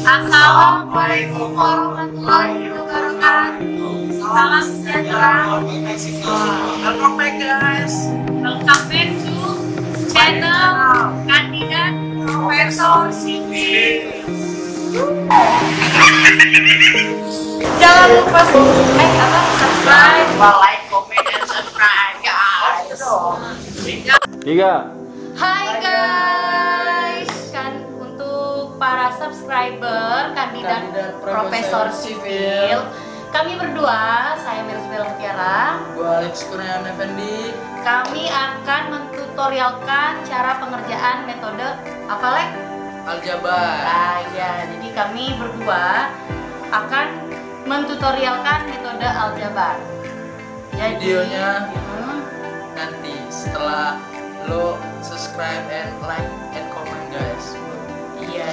Assalamualaikum warahmatullahi wabarakatuh. Salam sejahtera. Welcome back guys. Welcome back to channel Kandidat Profesor Sipil. Jangan lupa subscribe, like, comment, dan subscribe guys. Hai guys, kan untuk para subscriber kandidat Profesor Sipil, kami berdua, saya Mersbel Mutiara, Gua Alex Kurniawan Effendi. Kami akan mentutorialkan cara pengerjaan metode apa, Lek? Aljabar. Ah ya, jadi kami berdua akan mentutorialkan metode aljabar. Jadi, videonya nanti setelah lo subscribe and like and comment guys. Iya.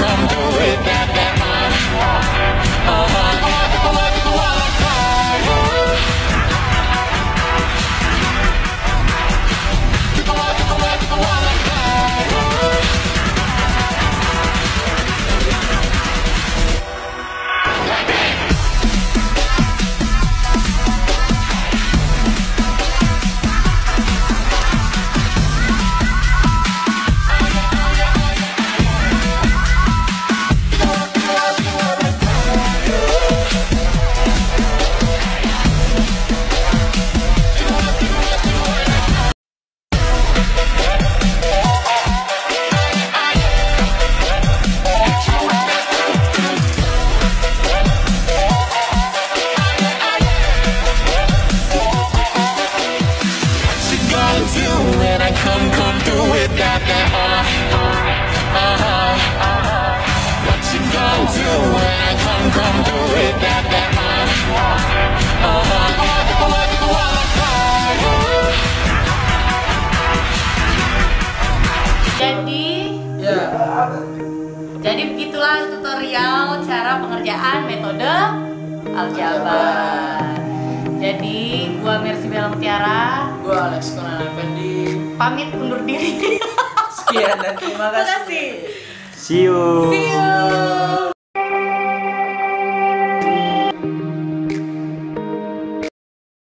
come do it that Jadi begitulah tutorial cara pengerjaan metode aljabar. Jadi gua Mercy Bella Mutiara, gua Alex Conan Effendi, pamit undur diri. sekian dan terima kasih. See you. See you.